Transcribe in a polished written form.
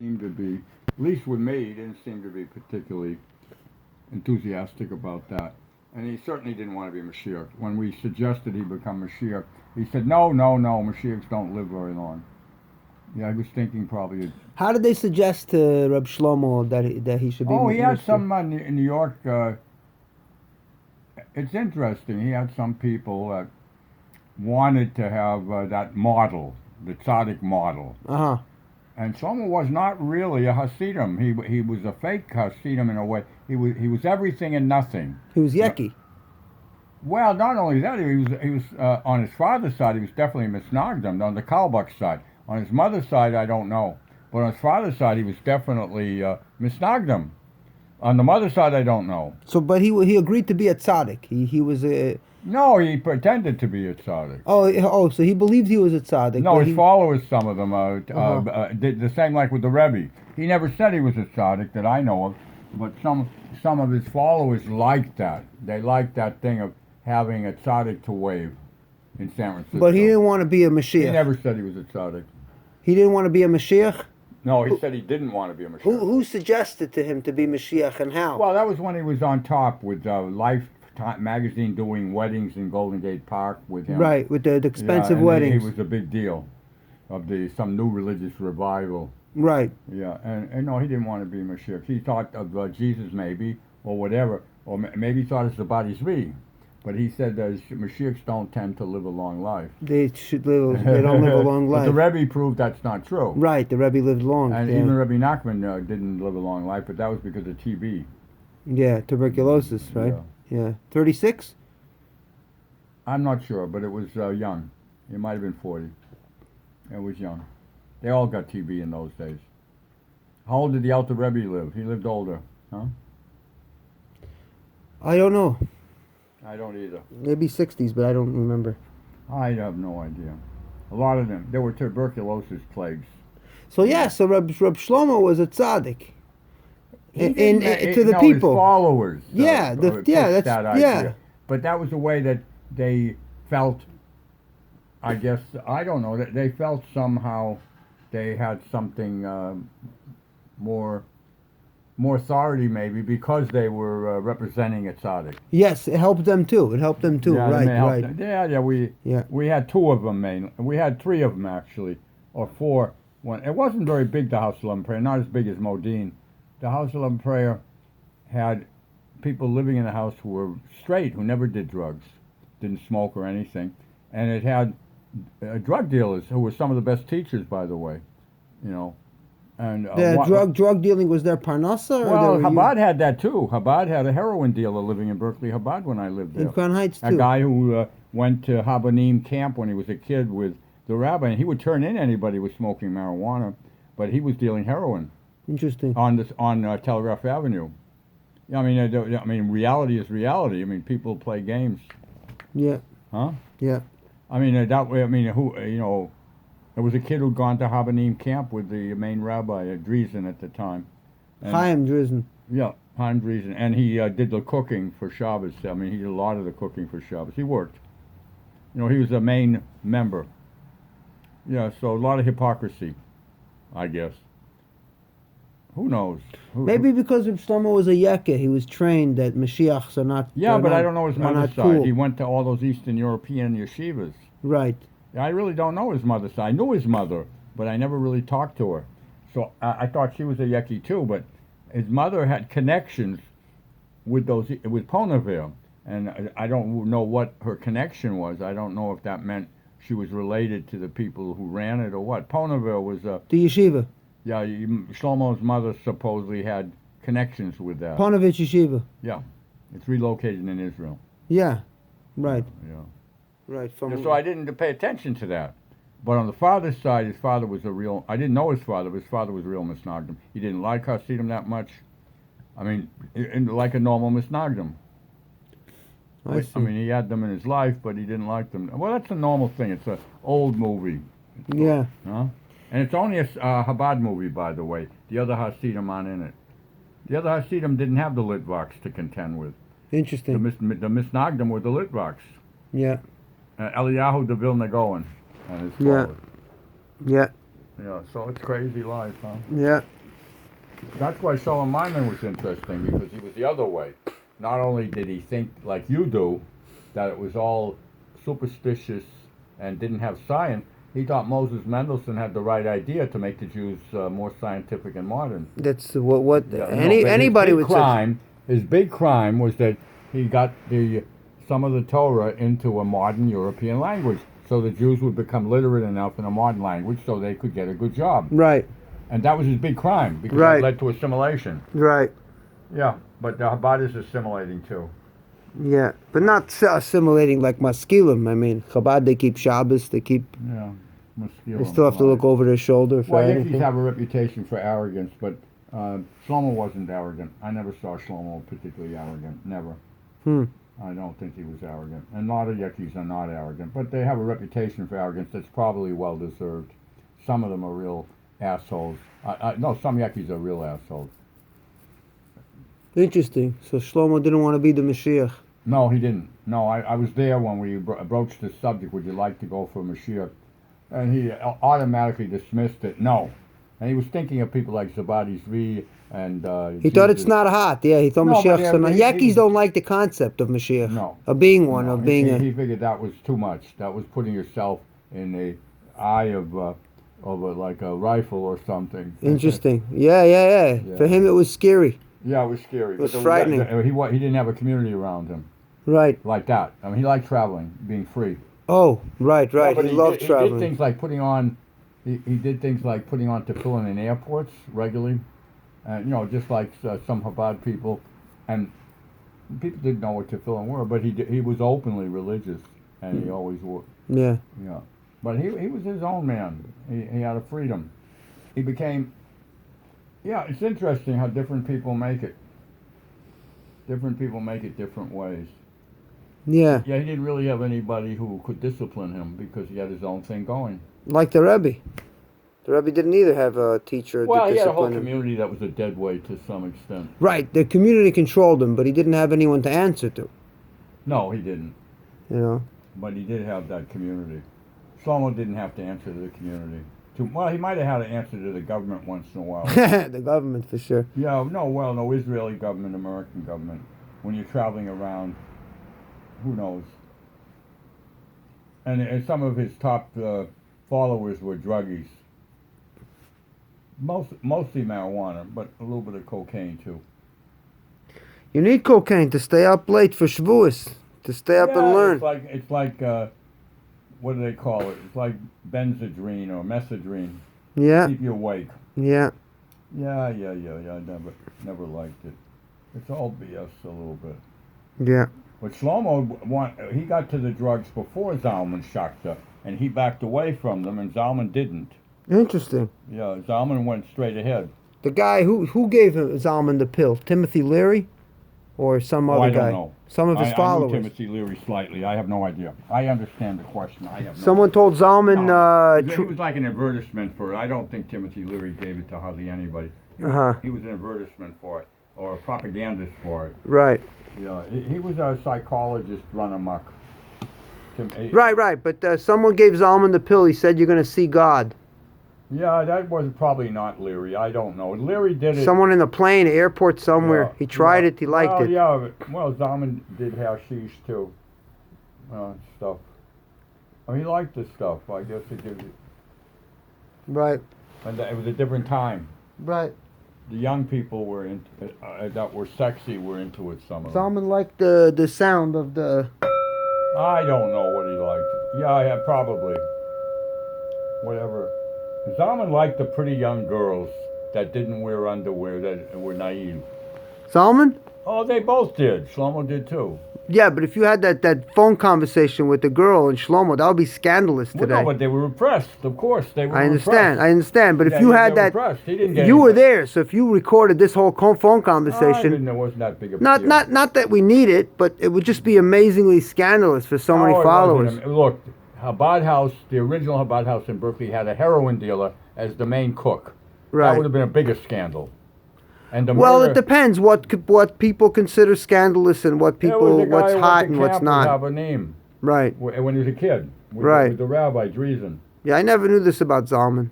seem to be, at least with me, he didn't seem to be particularly enthusiastic about that. And he certainly didn't want to be Mashiach. When we suggested he become Mashiach, he said, no, no, no, Mashiachs don't live very long. Yeah, I was thinking probably. How did they suggest to Reb Shlomo that he should be Oh, he had Mashiach? some in New York. It's interesting. He had some people that wanted to have that model, the tzaddik model. Uh-huh. And Shlomo was not really a Hasidim. He was a fake Hasidim in a way. He was everything and nothing. He was You know, Yeki. well, not only that, he was on his father's side. He was definitely Misnagdim on the Kalbach side. On his mother's side, I don't know, but on his father's side, he was definitely Misnagdim. On the mother's side, I don't know. So, but he agreed to be a tzaddik. He was a No, he pretended to be a tzaddik. so he believed he was a tzaddik. No, but his followers, some of them, Uh-huh. did the same like with the Rebbe. He never said he was a tzaddik that I know of, but some of his followers liked that. They liked that thing of having a tzaddik to wave in San Francisco. But he didn't want to be a Mashiach. He never said he was a tzaddik. He didn't want to be a Mashiach. No, he said he didn't want to be a Mashiach. Who suggested to him to be Mashiach and how? Well, that was when he was on top with Life magazine doing weddings in Golden Gate Park with him. Right, with the expensive and weddings. He was a big deal of some new religious revival. Right. Yeah, and no, he didn't want to be Mashiach. He thought of Jesus maybe, or whatever, or maybe he thought it's the body Zvi. But he said that Mashiachs don't tend to live a long life. They don't live a long life. But the Rebbe proved that's not true. Right, the Rebbe lived long. And yeah. even Rebbe Nachman didn't live a long life, but that was because of TB. Yeah, tuberculosis, right? Yeah. 36? I'm not sure, but it was young. It might have been 40. It was young. They all got TB in those days. How old did the Alter Rebbe live? He lived older, huh? I don't know. I don't either. Maybe 60s, but I don't remember. I have no idea. A lot of them. There were tuberculosis plagues. So so Reb Shlomo was a tzaddik. To the His people. followers. That's that idea. But that was the way that they felt. I guess I don't know. They felt somehow they had something more authority, maybe because they were representing a tzaddik. Yes, it helped them too. Yeah, right. We had two of them mainly. We had three of them actually, or four. One. It wasn't very big. The House of Love and Prayer, not as big as Modine. The House of Love and Prayer had people living in the house who were straight, who never did drugs, didn't smoke or anything, and it had drug dealers who were some of the best teachers, by the way. You know, and drug dealing was their parnassa. Well, Chabad had that too. Chabad had a heroin dealer living in Berkeley Chabad when I lived there. In Crown Heights too. A guy who went to Habanim camp when he was a kid with the rabbi, and he would turn in anybody who was smoking marijuana, but he was dealing heroin. Interesting. On Telegraph Avenue. I mean, reality is reality. I mean, people play games. Yeah. Huh? Yeah. I mean, that way. I mean, there was a kid who'd gone to Habanim camp with the main rabbi, Driesen at the time. Chaim Driesen. Yeah, Chaim Driesen, and he did the cooking for Shabbos. I mean, he did a lot of the cooking for Shabbos. He worked. He was a main member. Yeah, so a lot of hypocrisy, I guess. Who knows? Maybe because Shlomo was a Yekka, he was trained that Mashiachs are not. Yeah, but I don't know his mother's side. Cool. He went to all those Eastern European yeshivas. Right. I really don't know his mother's side. I knew his mother, but I never really talked to her. So I thought she was a Yeki too, but his mother had connections with Ponaville, and I don't know what her connection was. I don't know if that meant she was related to the people who ran it or what. Ponaville was the yeshiva. Yeah, Shlomo's mother supposedly had connections with that. Ponevezh Yeshiva. Yeah, it's relocated in Israel. Yeah, right. Yeah. Right. So I didn't pay attention to that. But on the father's side, his father was I didn't know his father, but his father was a real Misnagdim. He didn't like Hasidim that much. I mean, like a normal Misnagdim. I see. I mean, he had them in his life, but he didn't like them. Well, that's a normal thing. It's an old movie. Yeah. Huh? And it's only a Chabad movie, by the way. The other Hasidim aren't in it. The other Hasidim didn't have the Litvaks to contend with. Interesting. The Misnagdim were the Litvaks. Yeah. Eliyahu de Vilna Gaon and his Yeah. followers. Yeah. Yeah, so it's crazy life, huh? Yeah. That's why Solomon was interesting, because he was the other way. Not only did he think like you do, that it was all superstitious and didn't have science, he thought Moses Mendelssohn had the right idea to make the Jews more scientific and modern. That's what Yeah, anybody would say. His big crime was that he got some of the Torah into a modern European language, so the Jews would become literate enough in a modern language so they could get a good job. Right. And that was his big crime, because Right. that led to assimilation. Right. Yeah, but the Chabad is assimilating too. Yeah, but not assimilating like Maskilim. I mean, Chabad, they keep Shabbos, they keep. Yeah, They still have to look over their shoulder for Well, anything. Yankees have a reputation for arrogance, but Shlomo wasn't arrogant. I never saw Shlomo particularly arrogant. Never. I don't think he was arrogant. And a lot of Yankees are not arrogant, but they have a reputation for arrogance that's probably well deserved. Some of them are real assholes. No, some Yankees are real assholes. Interesting. So Shlomo didn't want to be the Mashiach. No, he didn't. No, I was there when we broached the subject, would you like to go for Mashiach? And he automatically dismissed it, no. And he was thinking of people like Zabadi Zvi and He thought it's not hot. Yeah, he thought No, but Mashiach's not. Yankees don't like the concept of Mashiach. No. Of being one, No, of being he figured that was too much. That was putting yourself in the eye of like a rifle or something. Interesting. Yeah. For him, it was scary. Yeah, it was scary. It was frightening. He didn't have a community around him Right. like that. I mean, he liked traveling, being free. Oh, right. No, but he loved traveling. He did things like putting on. He did things like putting on tefillin in airports regularly, just like some Chabad people, and people didn't know what tefillin were, but he was openly religious, and he always was. Yeah. Yeah, but he was his own man. He had a freedom. He became. Yeah, it's interesting how different people make it. Different people make it different ways. Yeah. Yeah, he didn't really have anybody who could discipline him because he had his own thing going. Like the Rebbe. The Rebbe didn't either have a teacher Well, to he had a whole discipline him. community that was a dead weight to some extent. Right. The community controlled him, but he didn't have anyone to answer to. No, he didn't. You know? But he did have that community. Shlomo didn't have to answer to the community. Well, he might have had to answer to the government once in a while. The government, for sure. Yeah, no Israeli government, American government. When you're traveling around, who knows? And some of his top followers were druggies. Mostly marijuana, but a little bit of cocaine too. You need cocaine to stay up late for Shavuos, to stay up and learn. It's like what do they call it? It's like Benzedrine or Mesadrine. Yeah. Keep you awake. Yeah. Yeah. I never liked it. It's all BS a little bit. Yeah. But Shlomo, he got to the drugs before Zalman Shakta, and he backed away from them, and Zalman didn't. Interesting. Yeah, Zalman went straight ahead. The guy who gave Zalman the pill, Timothy Leary, or some other guy? I don't know. Some of his followers. I know Timothy Leary slightly. I have no idea. I understand the question. I have no Someone told Zalman. It was like an advertisement for it. I don't think Timothy Leary gave it to hardly anybody. He was an advertisement for it, or a propagandist for it. Right. Yeah, he was a psychologist run amok. Right. But someone gave Zalman the pill. He said, "You're going to see God." Yeah, that was probably not Leary. I don't know. Leary did it. Someone in the plane, airport somewhere. Yeah, he tried it. He liked it. Yeah. Well, Zalman did hashish too. Stuff. I mean, he liked the stuff. I guess it gives it. Right. And it was a different time. Right. The young people were that were sexy were into it. Some of them. Zalman liked the sound of the. I don't know what he liked. Yeah, probably. Whatever. Zalman liked the pretty young girls that didn't wear underwear, that were naive. Zalman? Oh, they both did. Shlomo did too. Yeah, but if you had that phone conversation with the girl and Shlomo, that would be scandalous today. Well, no, but they were repressed. Of course, they were. I understand. But if you had that, he didn't get you were anything. there. So if you recorded this whole phone conversation, It wasn't that big of a not deal. not that we need it, but it would just be amazingly scandalous for so many it followers. wasn't. Look, Chabad House, the original Chabad House in Berkeley, had a heroin dealer as the main cook. Right. That would have been a bigger scandal. And the Well, murder, it depends what people consider scandalous and what there people was a guy what's who hot went to and what's camp not. Have a name Right. when he was a kid. With Right. With the rabbi Driesen. Yeah, I never knew this about Zalman.